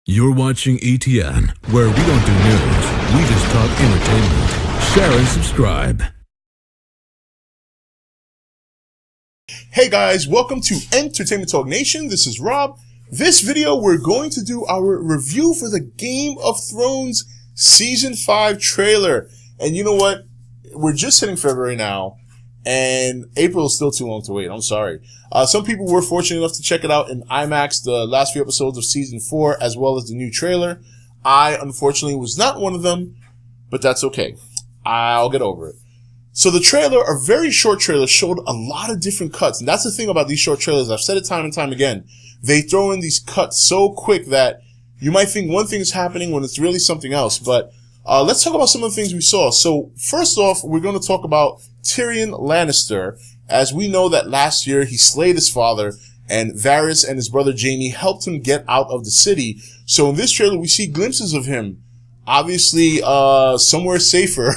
You're watching E.T.N, where we don't do news, we just talk entertainment. Share and subscribe. Hey guys, welcome to Entertainment Talk Nation. This is Rob. This video, we're going to do our review for the Game of Thrones Season 5 trailer. And you know what? We're just hitting February now, and April is still too long to wait. I'm sorry. Some people were fortunate enough to check it out in IMAX, the last few episodes of Season 4, as well as the new trailer. I, unfortunately, was not one of them, but that's okay. I'll get over it. So the trailer, a very short trailer, showed a lot of different cuts. And that's the thing about these short trailers. I've said it time and time again. They throw in these cuts so quick that you might think one thing is happening when it's really something else. But let's talk about some of the things we saw. So first off, we're going to talk about Tyrion Lannister. As we know that last year he slayed his father, and Varys and his brother Jaime helped him get out of the city. So in this trailer, we see glimpses of him. Obviously, somewhere safer.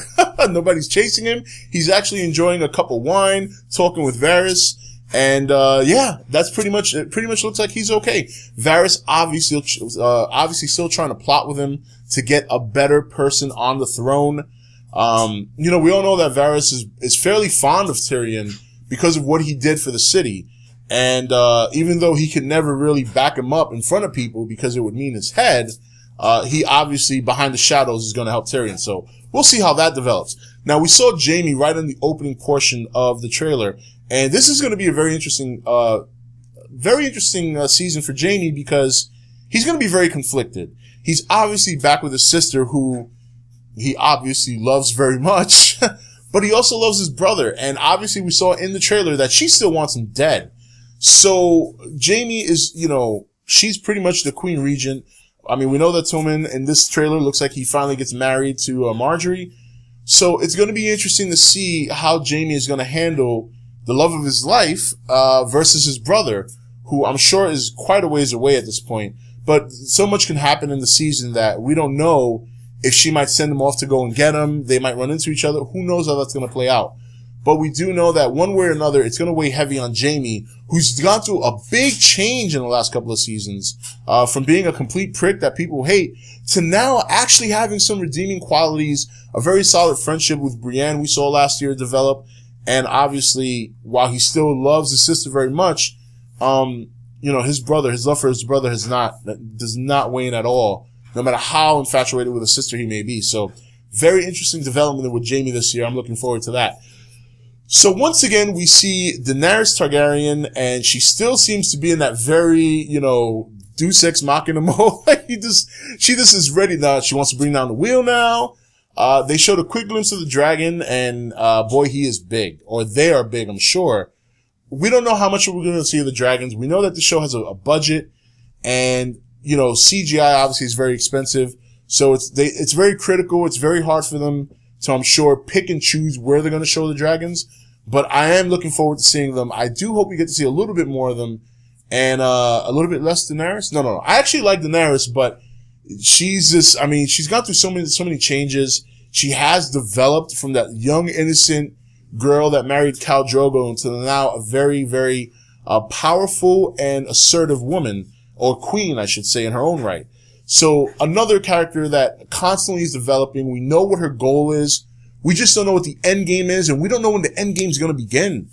Nobody's chasing him. He's actually enjoying a cup of wine, talking with Varys. And, yeah, that's pretty much, it pretty much looks like he's okay. Varys obviously still trying to plot with him to get a better person on the throne. You know, we all know that Varys is fairly fond of Tyrion because of what he did for the city. And, even though he could never really back him up in front of people because it would mean his head, he obviously behind the shadows is going to help Tyrion. So we'll see how that develops. Now we saw Jaime right in the opening portion of the trailer, and this is going to be a very interesting season for Jaime because he's going to be very conflicted. He's obviously back with his sister, who he obviously loves very much, but he also loves his brother. And obviously we saw in the trailer that she still wants him dead. So Jaime is, you know, she's pretty much the Queen Regent. I mean, we know that Tommen in this trailer looks like he finally gets married to Margaery. So it's going to be interesting to see how Jaime is going to handle the love of his life versus his brother, who I'm sure is quite a ways away at this point. But so much can happen in the season that we don't know if she might send him off to go and get him. They might run into each other. Who knows how that's going to play out. But we do know that one way or another, it's going to weigh heavy on Jaime, who's gone through a big change in the last couple of seasons, from being a complete prick that people hate to now actually having some redeeming qualities, a very solid friendship with Brienne we saw last year develop. And obviously, while he still loves his sister very much, you know, his love for his brother does not wane at all, no matter how infatuated with his sister he may be. So very interesting development with Jaime this year. I'm looking forward to that. So once again, we see Daenerys Targaryen, and she still seems to be in that very, you know, Deus Ex Machina mode. She just is ready now. She wants to bring down the wheel now. They showed a quick glimpse of the dragon, and, boy, he is big. Or they are big, I'm sure. We don't know how much we're going to see of the dragons. We know that the show has a budget, and, you know, CGI obviously is very expensive. So it's very critical. It's very hard for them to, I'm sure, pick and choose where they're going to show the dragons. But I am looking forward to seeing them. I do hope we get to see a little bit more of them and a little bit less Daenerys. No. I actually like Daenerys, but she's just, I mean, she's gone through so many changes. She has developed from that young, innocent girl that married Khal Drogo into now a very, very powerful and assertive woman, or queen, I should say, in her own right. So another character that constantly is developing. We know what her goal is. We just don't know what the end game is, and we don't know when the end game is going to begin.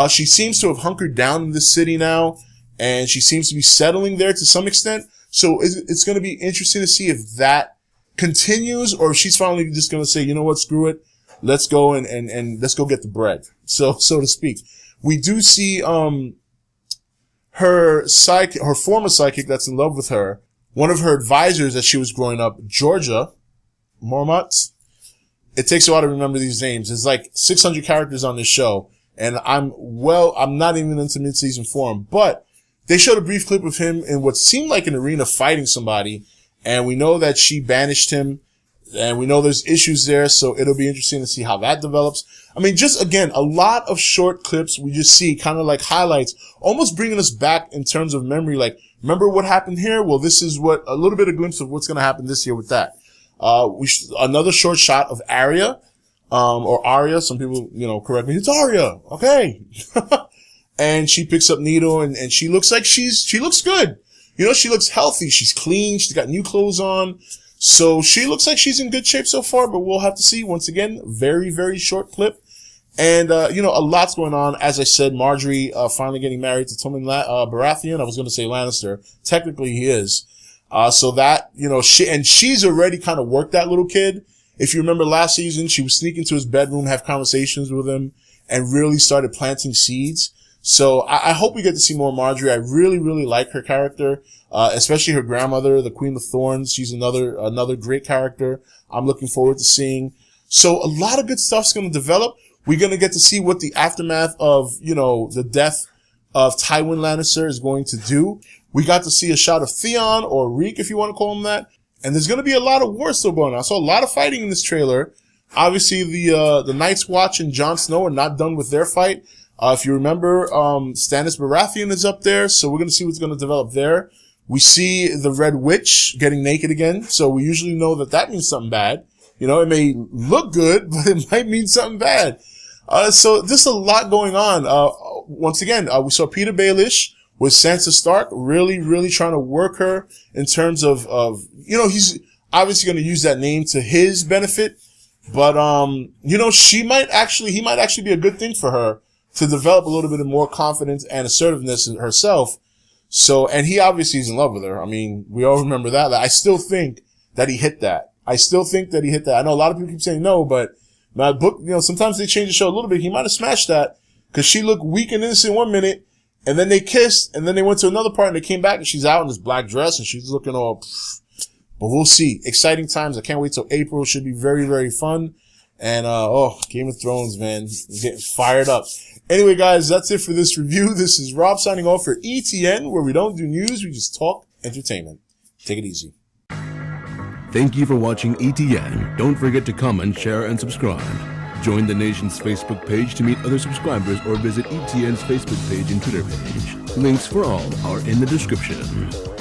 She seems to have hunkered down in this city now, and she seems to be settling there to some extent. So it's going to be interesting to see if that continues, or if she's finally just going to say, you know what, screw it. Let's go and let's go get the bread. So to speak. We do see, her former psychic that's in love with her, one of her advisors as she was growing up, Georgia Mormont. It takes a while to remember these names. There's like 600 characters on this show, and I'm not even into mid-season form, but they showed a brief clip of him in what seemed like an arena fighting somebody, and we know that she banished him, and we know there's issues there, so it'll be interesting to see how that develops. I mean, just again, a lot of short clips we just see, kind of like highlights, almost bringing us back in terms of memory, like, remember what happened here? Well, this is a little bit of glimpse of what's going to happen this year with that. Another short shot of Arya, or Arya. Some people, you know, correct me. It's Arya. Okay. And she picks up Needle, and she looks like she looks good. you know, she looks healthy. She's clean. She's got new clothes on. So she looks like she's in good shape so far, but we'll have to see. Once again, very, very short clip. And, you know, a lot's going on. As I said, Marjorie, finally getting married to Tommen Baratheon. I was going to say Lannister. Technically, he is. So that, you know, she's already kind of worked that little kid. If you remember last season, she was sneaking to his bedroom, have conversations with him, and really started planting seeds. So I hope we get to see more Marjorie. I really, really like her character, especially her grandmother, the Queen of Thorns. She's another great character I'm looking forward to seeing. So a lot of good stuff's going to develop. We're going to get to see what the aftermath of, you know, the death of Tywin Lannister is going to do. We got to see a shot of Theon, or Reek, if you want to call him that. And there's going to be a lot of war still going on. So a lot of fighting in this trailer. Obviously, the Night's Watch and Jon Snow are not done with their fight. If you remember, Stannis Baratheon is up there, so we're going to see what's going to develop there. We see the Red Witch getting naked again, so we usually know that means something bad. You know, it may look good, but it might mean something bad. So there's a lot going on. Once again, we saw Peter Baelish with Sansa Stark, really, really trying to work her in terms of, you know, he's obviously going to use that name to his benefit, but, you know, he might actually be a good thing for her to develop a little bit of more confidence and assertiveness in herself. So, and he obviously is in love with her. I mean, we all remember that. I still think that he hit that. I know a lot of people keep saying no, but my book, you know, sometimes they change the show a little bit. He might have smashed that because she looked weak and innocent 1 minute, and then they kissed, and then they went to another part and they came back and she's out in this black dress and she's looking all, but we'll see. Exciting times. I can't wait till April. Should be very, very fun. And, Game of Thrones, man, I'm getting fired up. Anyway, guys, that's it for this review. This is Rob signing off for E.T.N, where we don't do news, we just talk entertainment. Take it easy. Thank you for watching E.T.N. Don't forget to comment, share, and subscribe. Join the nation's Facebook page to meet other subscribers or visit E.T.N's Facebook page and Twitter page. Links for all are in the description.